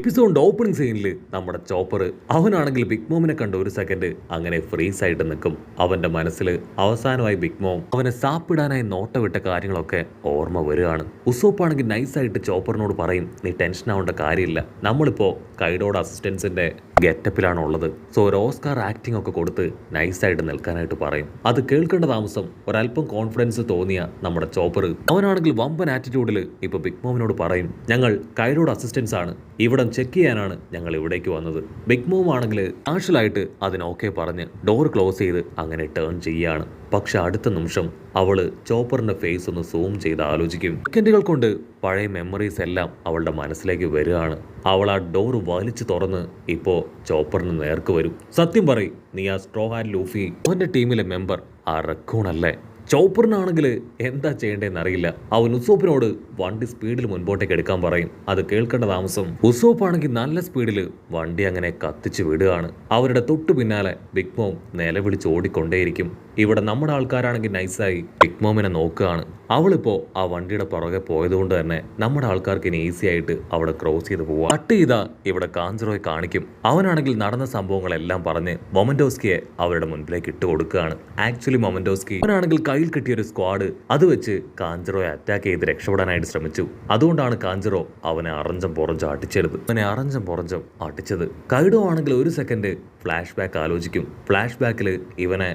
എപ്പിസോഡിന്റെ opening സീനിൽ നമ്മുടെ chopper അവനാണെങ്കിൽ ബിഗ് മോമിനെ കണ്ട ഒരു സെക്കൻഡ് അങ്ങനെ ഫ്രീസ് ആയിട്ട് നിൽക്കും. അവന്റെ മനസ്സിൽ അവസാനമായി ബിഗ് മോം അവനെ സാപ്പിടാനായി നോട്ടവിട്ട കാര്യങ്ങളൊക്കെ ഓർമ്മ വരികയാണ്. ഉസോപ്പാണെങ്കിൽ നൈസായിട്ട് ചോപ്പറിനോട് പറയും, നീ ടെൻഷൻ ആവേണ്ട കാര്യമില്ല, നമ്മളിപ്പോ കൈഡോയുടെ അസിസ്റ്റൻസിന്റെ ഗെറ്റപ്പിലാണ് ഉള്ളത്. സോ ഒരു ഓസ്കാർ ആക്ടിംഗ് ഒക്കെ കൊടുത്ത് നൈസായിട്ട് നിൽക്കാനായിട്ട് പറയും. അത് കേൾക്കേണ്ട താമസം ഒരല്പം കോൺഫിഡൻസ് തോന്നിയ നമ്മുടെ ചോപ്പർ അവനാണെങ്കിൽ വമ്പൻ ആറ്റിറ്റ്യൂഡിൽ ഇപ്പൊ ബിഗ് മോമിനോട് പറയും, ഞങ്ങൾ കൈഡോയുടെ അസിസ്റ്റൻസ് ആണ്, ഇവിടം ചെക്ക് ചെയ്യാനാണ് ഞങ്ങൾ ഇവിടേക്ക് വന്നത്. ബിഗ് മോം ആണെങ്കിൽ ആഷലായിട്ട് അതിന് ഓക്കെ പറഞ്ഞ് ഡോർ ക്ലോസ് ചെയ്ത് അങ്ങനെ ടേൺ ചെയ്യാണ്. പക്ഷെ അടുത്ത നിമിഷം അവള് ചോപ്പറിന്റെ ഫേസ് ഒന്ന് സൂം ചെയ്ത് ആലോചിക്കും. സെക്കൻഡുകൾ കൊണ്ട് പഴയ മെമ്മറീസ് എല്ലാം അവളുടെ മനസ്സിലേക്ക് വരികയാണ്. അവൾ ആ ഡോർ വലിച്ചു തുറന്ന് ഇപ്പോ ചോപ്പറിന് നേർക്ക് വരും. സത്യം പറയും, നീ ആ സ്ട്രോ ഹാൻഡ് ലൂഫി അവന്റെ ടീമിലെ മെമ്പർ ആ റക്കൂൺ അല്ലേ? ചോപ്പറിനാണെങ്കിൽ എന്താ ചെയ്യേണ്ടതെന്ന് അറിയില്ല. അവൻ ഉസോപ്പിനോട് വണ്ടി സ്പീഡിൽ മുൻപോട്ടേക്ക് എടുക്കാൻ പറയും. അത് കേൾക്കേണ്ട താമസം ഉസോപ്പ് ആണെങ്കിൽ നല്ല സ്പീഡിൽ വണ്ടി അങ്ങനെ കത്തിച്ച് വിടുകയാണ്. അവരുടെ തൊട്ടു പിന്നാലെ ബിഗ് മോം നിലവിളിച്ച് ഓടിക്കൊണ്ടേയിരിക്കും. ഇവിടെ നമ്മുടെ ആൾക്കാരാണെങ്കിൽ നൈസായി ബിഗ് മോമിനെ നോക്കുകയാണ്. അവളിപ്പോ ആ വണ്ടിയുടെ പുറകെ പോയതുകൊണ്ട് തന്നെ നമ്മുടെ ആൾക്കാർക്ക് ഇനി ഈസി ആയിട്ട് അവിടെ ക്രോസ് ചെയ്ത് പോവാം. കട്ട് ചെയ്താ ഇവിടെ കാഞ്ചറോയെ കാണിക്കും. അവനാണെങ്കിൽ നടന്ന സംഭവങ്ങളെല്ലാം പറഞ്ഞ് മൊമന്റോസ്കിയെ അവരുടെ മുൻപിലേക്ക് ഇട്ട് കൊടുക്കുകയാണ്. ആക്ച്വലി മൊമന്റോസ്കി അവനാണെങ്കിൽ കയ്യിൽ കിട്ടിയ ഒരു സ്ക്വാഡ് അത് വെച്ച് കാഞ്ചറോയെ അറ്റാക്ക് ചെയ്ത് രക്ഷപ്പെടാനായിട്ട് ശ്രമിച്ചു. അതുകൊണ്ടാണ് കാഞ്ചറോ അവനെ അറഞ്ചം പുറഞ്ചം അടിച്ചത്. കൈഡോ ആണെങ്കിൽ ഒരു സെക്കൻഡ് ഫ്ലാഷ് ബാക്ക് ആലോചിക്കും. ഫ്ലാഷ് ബാക്കിൽ ഇവനെ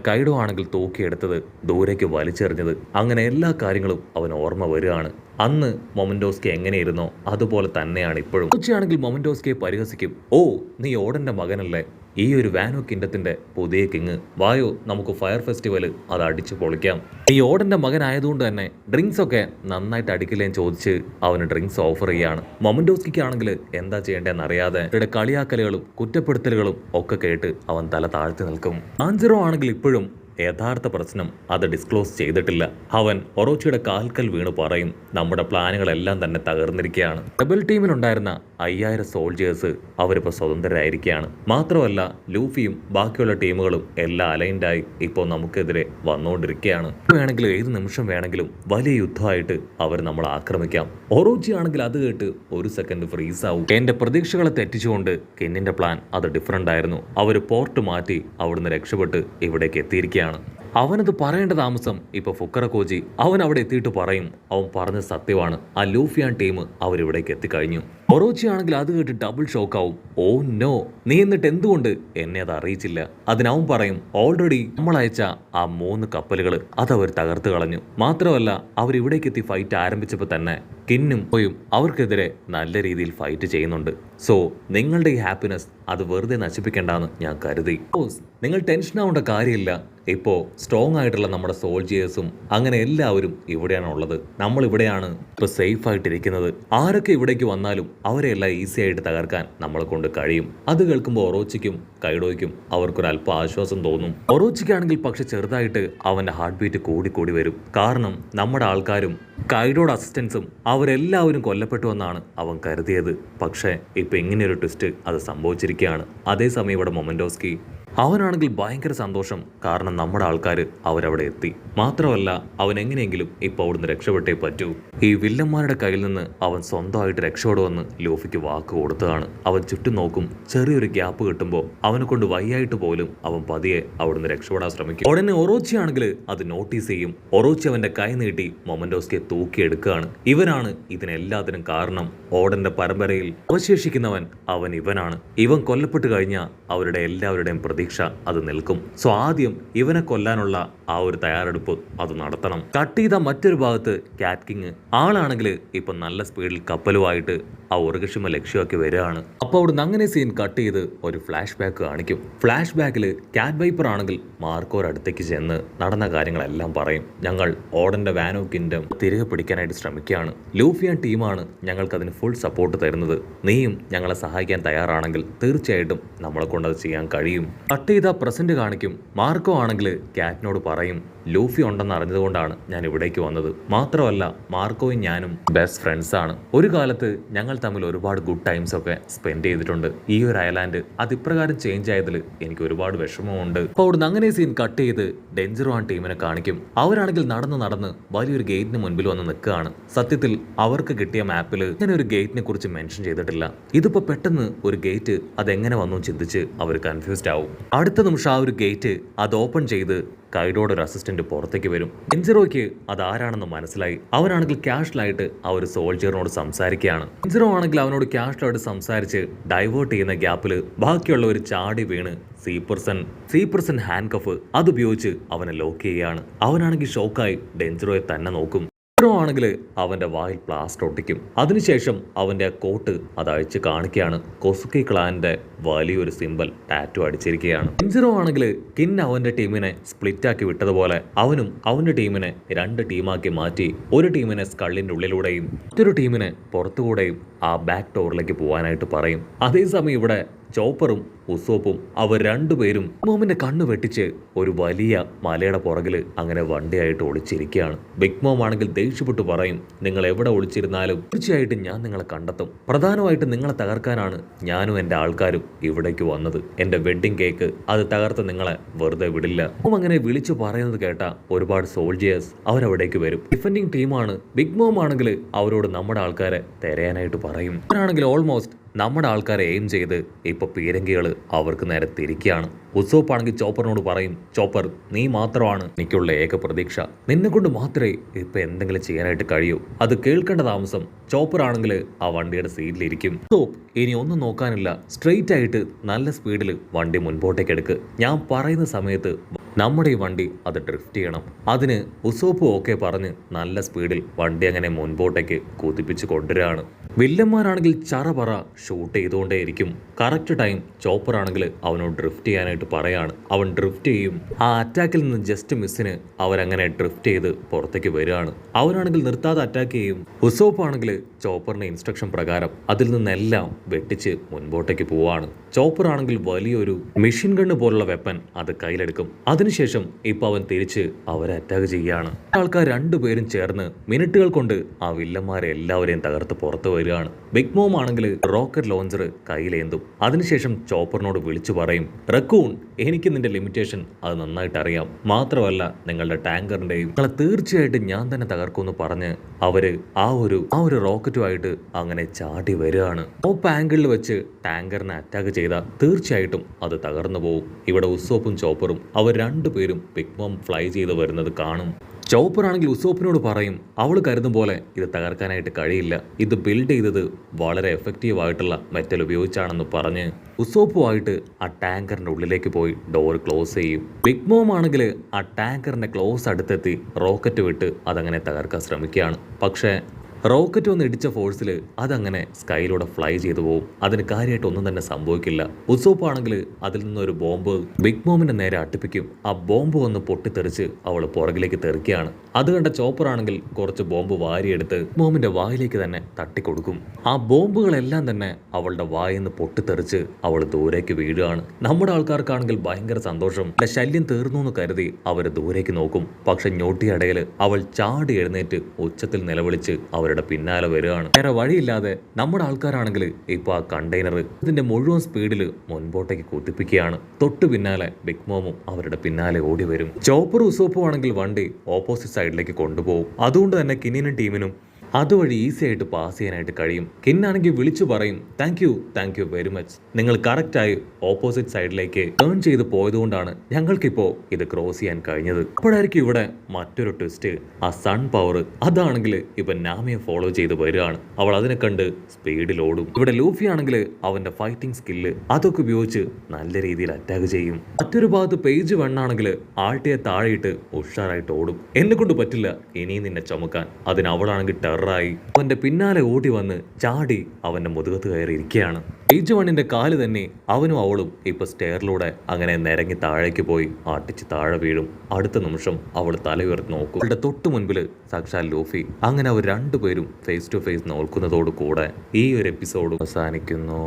കൈഡോ ആണെങ്കിൽ തൂക്കിയെടുത്തത് ദൂരേക്ക് വലിച്ചെറിഞ്ഞത് അങ്ങനെ എല്ലാ കാര്യങ്ങളും അവൻ ഓർമ്മ വരികയാണ്. അന്ന് മൊമന്റോസ്കി എങ്ങനെയിരുന്നോ അതുപോലെ തന്നെയാണ് ഇപ്പോഴും. ഉച്ചയാണെങ്കിൽ മൊമന്റോസ്കിയെ പരിഹസിക്കും. ഓ, നീ ഓടന്റെ മകനല്ലേ, ഈ ഒരു വാനോ കിൻഡത്തിന്റെ പുതിയ കിങ്, വായോ നമുക്ക് ഫയർ ഫെസ്റ്റിവൽ അത് അടിച്ചു പൊളിക്കാം. ഈ ഓടന്റെ മകനായതുകൊണ്ട് തന്നെ ഡ്രിങ്ക്സ് ഒക്കെ നന്നായിട്ട് അടിക്കില്ലേന്ന് ചോദിച്ച് അവന് ഡ്രിങ്ക്സ് ഓഫർ ചെയ്യാണ്. മൊമന്റോസ്കിക്ക് ആണെങ്കിൽ എന്താ ചെയ്യേണ്ടതെന്ന് അറിയാതെ ഇവിടെ കളിയാക്കലുകളും കുറ്റപ്പെടുത്തലുകളും ഒക്കെ കേട്ട് അവൻ തല താഴ്ത്തി നിൽക്കും. ആഞ്ചറോ ആണെങ്കിൽ ഇപ്പോഴും യഥാർത്ഥ പ്രശ്നം അത് ഡിസ്ക്ലോസ് ചെയ്തിട്ടില്ല. അവൻ ഒറോച്ചിയുടെ കാൽക്കൽ വീണ് പറയും, നമ്മുടെ പ്ലാനുകളെല്ലാം തന്നെ തകർന്നിരിക്കുകയാണ്. ഡബിൾ ടീമിലുണ്ടായിരുന്ന 5000 സോൾജേഴ്സ് അവരിപ്പോൾ സ്വതന്ത്രരായിരിക്കുകയാണ്. മാത്രമല്ല ലൂഫിയും ബാക്കിയുള്ള ടീമുകളും എല്ലാം അലൈൻഡായി ഇപ്പോൾ നമുക്കെതിരെ വന്നുകൊണ്ടിരിക്കുകയാണ്. വേണമെങ്കിൽ ഏത് നിമിഷം വേണമെങ്കിലും വലിയ യുദ്ധമായിട്ട് അവർ നമ്മളെ ആക്രമിക്കാം. ഒറോച്ചി ആണെങ്കിൽ അത് കേട്ട് ഒരു സെക്കൻഡ് ഫ്രീസ് ആവും. എന്റെ പ്രതീക്ഷകളെ തെറ്റിച്ചുകൊണ്ട് കെന്നിന്റെ പ്ലാൻ അത് ഡിഫറൻ്റ് ആയിരുന്നു. അവർ പോർട്ട് മാറ്റി അവിടുന്ന് രക്ഷപ്പെട്ട് ഇവിടേക്ക് എത്തിയിരിക്കുകയാണ്. അവനത് പറയേണ്ട താമസം ഇപ്പൊ ഫുക്കറ കോജി അവൻ അവിടെ എത്തിയിട്ട് പറയും, അവൻ പറഞ്ഞ സത്യമാണ്, ആ ലൂഫിയാൻ ടീം അവരിവിടേക്ക് എത്തിക്കഴിഞ്ഞു. ഒറോച്ചി ആണെങ്കിൽ അത് കേട്ട് ഡബിൾ ഷോക്കാവും. ഓ നോ, നീ എന്നിട്ട് എന്തുകൊണ്ട് എന്നെ അത് അറിയിച്ചില്ല? അതിനവൻ പറയും, ഓൾറെഡി നമ്മൾ അയച്ച ആ 3 കപ്പലുകൾ അതവർ തകർത്ത് കളഞ്ഞു. മാത്രമല്ല അവരിവിടേക്ക് എത്തി ഫൈറ്റ് ആരംഭിച്ചപ്പോൾ തന്നെ കിന്നും പോയും അവർക്കെതിരെ നല്ല രീതിയിൽ ഫൈറ്റ് ചെയ്യുന്നുണ്ട്. സോ നിങ്ങളുടെ ഈ ഹാപ്പിനെസ് അത് വെറുതെ നശിപ്പിക്കേണ്ടെന്ന് ഞാൻ കരുതി. നിങ്ങൾ ടെൻഷൻ ആവേണ്ട കാര്യമില്ല. ഇപ്പോൾ സ്ട്രോങ് ആയിട്ടുള്ള നമ്മുടെ സോൾജിയേഴ്സും അങ്ങനെ എല്ലാവരും ഇവിടെയാണ് ഉള്ളത്. നമ്മൾ ഇവിടെയാണ് ഇപ്പോൾ സേഫ് ആയിട്ടിരിക്കുന്നത്. ആരൊക്കെ ഇവിടേക്ക് വന്നാലും അവരെ എല്ലാം ഈസി ആയിട്ട് തകർക്കാൻ നമ്മളെ കൊണ്ട് കഴിയും. അത് കേൾക്കുമ്പോൾ ഒറോച്ചിക്കും കൈഡോയ്ക്കും അവർക്കൊരല്പം ആശ്വാസം തോന്നും. ഒറോച്ചിക്കാണെങ്കിൽ പക്ഷെ ചെറുതായിട്ട് അവന്റെ ഹാർട്ട് ബീറ്റ് കൂടി വരും. കാരണം നമ്മുടെ ആൾക്കാരും കൈഡോയുടെ അസിസ്റ്റൻസും അവരെല്ലാവരും കൊല്ലപ്പെട്ടു എന്നാണ് അവൻ കരുതിയത്. പക്ഷേ ഇപ്പൊ ഇങ്ങനെയൊരു ട്വിസ്റ്റ് അത് സംഭവിച്ചിരിക്കുകയാണ്. അതേസമയം ഇവിടെ മൊമന്റോസ്കി അവനാണെങ്കിൽ ഭയങ്കര സന്തോഷം. കാരണം നമ്മുടെ ആൾക്കാർ അവരവിടെ എത്തി. മാത്രമല്ല അവൻ എങ്ങനെയെങ്കിലും ഇപ്പോൾ അവിടുന്ന് രക്ഷപ്പെട്ടേ പറ്റൂ. ഈ വില്ലന്മാരുടെ കയ്യിൽ നിന്ന് അവൻ സ്വന്തമായിട്ട് രക്ഷപ്പെടുമെന്ന് ലൂഫിക്ക് വാക്ക് കൊടുത്തതാണ്. അവൻ ചുറ്റും നോക്കും. ചെറിയൊരു ഗ്യാപ്പ് കിട്ടുമ്പോൾ അവനെ കൊണ്ട് വയ്യായിട്ട് പോലും അവൻ പതിയെ അവിടുന്ന് രക്ഷപ്പെടാൻ ശ്രമിക്കും. ഉടനെ ഒറോച്ചി ആണെങ്കിൽ അത് നോട്ടീസ് ചെയ്യും. ഒറോച്ചി അവന്റെ കൈ നീട്ടി മൊമന്റോസ്കിയെ തൂക്കിയെടുക്കുകയാണ്. ഇവനാണ് ഇതിനെല്ലാത്തിനും കാരണം. ഓടന്റെ പരമ്പരയിൽ അവശേഷിക്കുന്നവൻ അവൻ ഇവനാണ്. ഇവൻ കൊല്ലപ്പെട്ട് കഴിഞ്ഞാൽ അവരുടെ എല്ലാവരുടെയും പ്രതീക്ഷ അത് നിൽക്കും. സോ ആദ്യം ഇവനെ കൊല്ലാനുള്ള ആ ഒരു തയ്യാറെടുപ്പ് അത് നടത്തണം. കട്ട് ചെയ്ത മറ്റൊരു ഭാഗത്ത് കാറ്റ് കിങ് ആളാണെങ്കിൽ ഇപ്പൊ നല്ല സ്പീഡിൽ കപ്പലുമായിട്ട് ആ ഉറകഷിമ ലക്ഷ്യമാക്കി വരികയാണ്. അപ്പോൾ അവിടുന്ന് അങ്ങനെ സീൻ കട്ട് ചെയ്ത് ഒരു ഫ്ലാഷ് ബാക്ക് കാണിക്കും. ഫ്ലാഷ് ബാക്കിൽ കാറ്റ് വൈപ്പർ ആണെങ്കിൽ മാർക്കോയുടെ അടുത്തേക്ക് ചെന്ന് നടന്ന കാര്യങ്ങളെല്ലാം പറയും. ഞങ്ങൾ ഓടന്റെ വാനോ കിൻഡം തിരികെ പിടിക്കാനായിട്ട് ശ്രമിക്കുകയാണ്. ലൂഫിയൻ ടീമാണ് ഞങ്ങൾക്ക് അതിന് ഫുൾ സപ്പോർട്ട് തരുന്നത്. നീയും ഞങ്ങളെ സഹായിക്കാൻ തയ്യാറാണെങ്കിൽ തീർച്ചയായിട്ടും നമ്മളെ കൊണ്ട് അത് ചെയ്യാൻ കഴിയും. കട്ട് ചെയ്ത പ്രസന്റ് കാണിക്കും. മാർക്കോ ആണെങ്കിൽ കാറ്റിനോട് പറയും, ലൂഫി ഉണ്ടെന്ന് അറിഞ്ഞതുകൊണ്ടാണ് ഞാൻ ഇവിടേക്ക് വന്നത്. മാത്രമല്ല മാർക്കോയും ഞാനും ബെസ്റ്റ് ഫ്രണ്ട്സ് ആണ്. ഒരു കാലത്ത് ഞങ്ങൾ തമ്മിൽ ഒരുപാട് ഗുഡ് ടൈംസ് ഒക്കെ സ്പെൻഡ് ചെയ്തിട്ടുണ്ട്. ഈ ഒരു ഐലാൻഡ് അത് ഇപ്രകാരം ചേഞ്ച് ആയതിൽ എനിക്ക് ഒരുപാട് വിഷമമുണ്ട്. അപ്പോൾ അവിടുന്ന് അങ്ങനെ സീൻ കട്ട് ചെയ്ത് ഡെഞ്ചറോ ആ ടീമിനെ കാണിക്കും. അവരാണെങ്കിൽ നടന്ന് വലിയൊരു ഗേറ്റിന് മുൻപിൽ വന്ന് നിൽക്കുകയാണ്. സത്യത്തിൽ അവർക്ക് കിട്ടിയ മാപ്പിൽ ഇങ്ങനെ ഒരു ഗേറ്റിനെ കുറിച്ച് മെൻഷൻ ചെയ്തിട്ടില്ല. ഇതിപ്പോ പെട്ടെന്ന് ഒരു ഗേറ്റ് അതെങ്ങനെ വന്നു ചിന്തിച്ച് അവർ കൺഫ്യൂസ്ഡ് ആവും. അടുത്ത നിമിഷം ആ ഒരു ഗേറ്റ് അത് ഓപ്പൺ ചെയ്ത് കൈഡോയുടെ ഒരു അസിസ്റ്റന്റ് പുറത്തേക്ക് വരും. ഡെഞ്ചറോയ്ക്ക് അത് ആരാണെന്ന് മനസ്സിലായി. അവനാണെങ്കിൽ കാഷ്വലായിട്ട് ആ ഒരു സോൾജിയറിനോട് സംസാരിക്കുകയാണ്. ഡെഞ്ചറോ ആണെങ്കിൽ അവനോട് കാഷ്വലായിട്ട് സംസാരിച്ച് ഡൈവേർട്ട് ചെയ്യുന്ന ഗ്യാപ്പിൽ ബാക്കിയുള്ള ഒരു ചാടി വീണ് സീപ്പർസൺ ഹാൻഡ് കഫ് അതുപയോഗിച്ച് അവനെ ലോക്ക് ചെയ്യുകയാണ്. അവനാണെങ്കിൽ ഷോക്കായി ഡെഞ്ചറോയെ തന്നെ നോക്കും. ആണെങ്കിൽ അവന്റെ വായിൽ പ്ലാസ്റ്റർ ഒട്ടിക്കും. അതിനുശേഷം അവന്റെ ആ കോട്ട് അത് അഴിച്ച് കാണിക്കുകയാണ്. കൊസുക്കി ക്ലാന്റെ വലിയൊരു സിമ്പൽ ടാറ്റു അടിച്ചിരിക്കുകയാണ്. ഡെഞ്ചറോ ആണെങ്കിൽ കിൻ അവന്റെ ടീമിനെ സ്പ്ലിറ്റ് ആക്കി വിട്ടതുപോലെ അവനും അവന്റെ ടീമിനെ 2 ടീമാക്കി മാറ്റി ഒരു ടീമിനെ സ്കള്ളിന്റെ ഉള്ളിലൂടെയും മറ്റൊരു ടീമിനെ പുറത്തുകൂടെയും ആ ബാക്ക് ഡോറിലേക്ക് പോകാനായിട്ട് പറയും. അതേസമയം ഇവിടെ ചോപ്പറും ഉസോപ്പും അവർ രണ്ടുപേരും മോമിന്റെ കണ്ണു വെട്ടിച്ച് ഒരു വലിയ മലയുടെ പുറകിൽ അങ്ങനെ വണ്ടിയായിട്ട് ഒളിച്ചിരിക്കുകയാണ്. ബിഗ് മോം ആണെങ്കിൽ ദേഷ്യപ്പെട്ട് പറയും, നിങ്ങൾ എവിടെ ഒളിച്ചിരുന്നാലും തീർച്ചയായിട്ടും ഞാൻ നിങ്ങളെ കണ്ടെത്തും. പ്രധാനമായിട്ടും നിങ്ങളെ തകർക്കാനാണ് ഞാനും എൻ്റെ ആൾക്കാരും ഇവിടേക്ക് വന്നത്. എൻ്റെ വെഡ്ഡിംഗ് കേക്ക് അത് തകർത്ത് നിങ്ങളെ വെറുതെ വിടില്ല. മോം അങ്ങനെ വിളിച്ചു പറയുന്നത് കേട്ട ഒരുപാട് സോൾജിയേഴ്സ് അവരവിടേക്ക് വരും. ഡിഫൻഡിങ് ടീമാണ്. ബിഗ് മോം ആണെങ്കിൽ അവരോട് നമ്മുടെ ആൾക്കാരെ തിരയാനായിട്ട് പറയും. അവരാണെങ്കിൽ ഓൾമോസ്റ്റ് നമ്മുടെ ആൾക്കാരെ എയിം ചെയ്ത് ഇപ്പൊ പീരങ്കികൾ അവർക്ക് നേരെ തിരിക്കുകയാണ്. ഉസോപ്പ് ആണെങ്കിൽ ചോപ്പറിനോട് പറയും, ചോപ്പർ നീ മാത്രമാണ് എനിക്കുള്ള ഏക പ്രതീക്ഷ. നിന്നെ കൊണ്ട് മാത്രമേ ഇപ്പൊ എന്തെങ്കിലും ചെയ്യാനായിട്ട് കഴിയൂ. അത് കേൾക്കേണ്ട താമസം ചോപ്പർ ആണെങ്കിൽ ആ വണ്ടിയുടെ സീറ്റിലിരിക്കും. ഉസോപ്പ് ഇനി ഒന്നും നോക്കാനില്ല, സ്ട്രെയിറ്റ് ആയിട്ട് നല്ല സ്പീഡിൽ വണ്ടി മുൻപോട്ടേക്ക് എടുക്ക്. ഞാൻ പറയുന്ന സമയത്ത് നമ്മുടെ ഈ വണ്ടി അത് ഡ്രിഫ്റ്റ് ചെയ്യണം. അതിന് ഉസോപ്പ് ഓക്കെ പറഞ്ഞ് നല്ല സ്പീഡിൽ വണ്ടി അങ്ങനെ മുൻപോട്ടേക്ക് കുതിപ്പിച്ച് കൊണ്ടുവരികയാണ്. വില്ലന്മാരാണെങ്കിൽ ചറപറ ഷൂട്ട് ചെയ്തുകൊണ്ടേയിരിക്കും. കറക്റ്റ് ടൈം ചോപ്പർ ആണെങ്കിൽ അവനോട് ഡ്രിഫ്റ്റ് ചെയ്യാനായിട്ട് പറയാണ്. അവൻ ഡ്രിഫ്റ്റ് ചെയ്യും. ആ അറ്റാക്കിൽ നിന്ന് ജസ്റ്റ് മിസ്സിന് അവരങ്ങനെ ഡ്രിഫ്റ്റ് ചെയ്ത് പുറത്തേക്ക് വരികയാണ്. അവനാണെങ്കിൽ നിർത്താതെ അറ്റാക്ക് ചെയ്യും. ഉസോപ്പ് ആണെങ്കിൽ ചോപ്പറിന്റെ ഇൻസ്ട്രക്ഷൻ പ്രകാരം അതിൽ നിന്നെല്ലാം വെട്ടിച്ച് മുൻപോട്ടേക്ക് പോവാണ്. ചോപ്പർ ആണെങ്കിൽ വലിയൊരു മെഷീൻ ഗണ്ണ് പോലുള്ള വെപ്പൻ അത് കയ്യിലെടുക്കും. അതിനുശേഷം ഇപ്പൊ അവൻ തിരിച്ച് അവരെ അറ്റാക്ക് ചെയ്യുകയാണ്. ആൾക്കാർ രണ്ടുപേരും ചേർന്ന് മിനിറ്റുകൾ കൊണ്ട് ആ വില്ലന്മാരെ എല്ലാവരെയും തകർത്ത് പുറത്തു വരികയാണ്. ബിഗ് മോം ആണെങ്കിൽ റോക്കറ്റ് ലോഞ്ചർ കയ്യിലേന്തും. അതിനുശേഷം ചോപ്പറിനോട് വിളിച്ചു പറയും, റക്കൂൺ എനിക്ക് നിന്റെ ലിമിറ്റേഷൻ അത് നന്നായിട്ട് അറിയാം. മാത്രമല്ല നിങ്ങളുടെ ടാങ്കറിന്റെയും നിങ്ങളെ തീർച്ചയായിട്ടും ഞാൻ തന്നെ തകർക്കുമെന്ന് പറഞ്ഞ് അവര് ആ ഒരു റോക്കറ്റുമായിട്ട് അങ്ങനെ ചാടി വരികയാണ്. ടോപ്പ് ആംഗിളിൽ വെച്ച് ടാങ്കറിനെ അറ്റാക്ക് ചെയ്താൽ തീർച്ചയായിട്ടും അത് തകർന്നു പോകും. ഇവിടെ ഉസോപ്പും ചോപ്പറും അവർ രണ്ടുപേരും ബിഗ് മോം ഫ്ലൈ ചെയ്ത് വരുന്നത് കാണും. ചോപ്പർ ആണെങ്കിൽ ഉസോപ്പിനോട് പറയും, അവൾ കരുതും പോലെ ഇത് തകർക്കാനായിട്ട് കഴിയില്ല. ഇത് ബിൽഡ് ചെയ്തത് വളരെ എഫക്റ്റീവ് ആയിട്ടുള്ള മെറ്റൽ ഉപയോഗിച്ചാണെന്ന് പറഞ്ഞ് ഉസോപ്പുമായിട്ട് ആ ടാങ്കറിന്റെ ഉള്ളിലേക്ക് പോയി ഡോർ ക്ലോസ് ചെയ്യും. ബിഗ് മോം ആണെങ്കിൽ ആ ടാങ്കറിന്റെ ക്ലോസ് അടുത്തെത്തി റോക്കറ്റ് വിട്ട് അതങ്ങനെ തകർക്കാൻ ശ്രമിക്കുകയാണ്. പക്ഷേ റോക്കറ്റ് വന്ന് ഇടിച്ച ഫോഴ്സിൽ അതങ്ങനെ സ്കൈയിലൂടെ ഫ്ലൈ ചെയ്തു പോകും. അതിന് കാര്യമായിട്ട് ഒന്നും തന്നെ സംഭവിക്കില്ല. ഉസോപ്പ് ആണെങ്കിൽ അതിൽ നിന്നൊരു ബോംബ് ബിഗ് മോമിന്റെ നേരെ അട്ടിപ്പിക്കും. ആ ബോംബ് വന്ന് പൊട്ടിത്തെറിച്ച് അവൾ പുറകിലേക്ക് തെറിക്കുകയാണ്. അത് കണ്ട ചോപ്പർ ആണെങ്കിൽ കുറച്ച് ബോംബ് വാരിയെടുത്ത് മോമിന്റെ വായിലേക്ക് തന്നെ തട്ടിക്കൊടുക്കും. ആ ബോംബുകളെല്ലാം തന്നെ അവളുടെ വായിന്ന് പൊട്ടിത്തെറിച്ച് അവൾ ദൂരേക്ക് വീഴുകയാണ്. നമ്മുടെ ആൾക്കാർക്കാണെങ്കിൽ ഭയങ്കര സന്തോഷം. ശല്യം തീർന്നു എന്ന് കരുതി അവർ ദൂരേക്ക് നോക്കും. പക്ഷെ ഞൊട്ടിയടയിൽ അവൾ ചാടി എഴുന്നേറ്റ് ഉച്ചത്തിൽ നിലവിളിച്ച് അവരുടെ പിന്നാലെ വരികയാണ്. വേറെ വഴിയില്ലാതെ നമ്മുടെ ആൾക്കാരാണെങ്കിൽ ഇപ്പൊ ആ കണ്ടെയ്നർ ഇതിന്റെ മുഴുവൻ സ്പീഡിൽ മുൻപോട്ടേക്ക് കുത്തിപ്പിക്കുകയാണ്. തൊട്ടു പിന്നാലെ ബിഗ് മോമും അവരുടെ പിന്നാലെ ഓടി വരും. ചോപ്പർ ഉസോപ്പും ആണെങ്കിൽ വണ്ടി ഓപ്പോസിറ്റ് സൈഡിലേക്ക് കൊണ്ടുപോകും. അതുകൊണ്ട് തന്നെ കിന്നിനും ടീമിനും അതുവഴി ഈസി ആയിട്ട് പാസ് ചെയ്യാനായിട്ട് കഴിയും. കിന്നാണെങ്കിൽ വിളിച്ചു പറയും, താങ്ക് യു വെരി മച്ച്. നിങ്ങൾ കറക്റ്റായി ഓപ്പോസിറ്റ് സൈഡിലേക്ക് ടേൺ ചെയ്ത് പോയതുകൊണ്ടാണ് ഞങ്ങൾക്കിപ്പോൾ ഇത് ക്രോസ് ചെയ്യാൻ കഴിഞ്ഞത്. അപ്പോഴായിരിക്കും ഇവിടെ മറ്റൊരു ട്വിസ്റ്റ്. ആ സൺ പവർ അതാണെങ്കിൽ ഇപ്പൊ നാമിയെ ഫോളോ ചെയ്ത് വരികയാണ്. അവൾ അതിനെ കണ്ട് സ്പീഡിൽ ഓടും. ഇവിടെ ലൂഫി ആണെങ്കിൽ അവന്റെ ഫൈറ്റിംഗ് സ്കില്ല് അതൊക്കെ ഉപയോഗിച്ച് നല്ല രീതിയിൽ അറ്റാക്ക് ചെയ്യും. മറ്റൊരു ഭാഗത്ത് പേജ് വെണ്ണാണെങ്കിൽ ആൾട്ടിയെ താഴെയിട്ട് ഉഷാറായിട്ട് ഓടും. എന്നെ കൊണ്ട് പറ്റില്ല ഇനി നിന്നെ ചുമക്കാൻ. അതിന് അവളാണെങ്കിൽ ടെററായി അവന്റെ പിന്നാലെ ഓടി വന്ന് ചാടി അവന്റെ മുതുകത്ത് കയറി ഇരിക്കുകയാണ്. പേജ് വണ്ണിന്റെ കാല് തന്നെ അവനും അവളും ഇപ്പൊ സ്റ്റെയറിലൂടെ അങ്ങനെ നിരങ്ങി താഴേക്ക് പോയി ആട്ടിച്ച് താഴെ വീഴും. അടുത്ത നിമിഷം അവൾ തലയുയർത്തി നോക്കും. അവളുടെ തൊട്ടു മുൻപിൽ സാക്ഷാൽ ലൂഫി. അങ്ങനെ അവർ രണ്ടുപേരും ഫേസ് ടു ഫേസ് നോക്കുന്നതോടു കൂടെ ഈ ഒരു എപ്പിസോഡ് അവസാനിക്കുന്നു.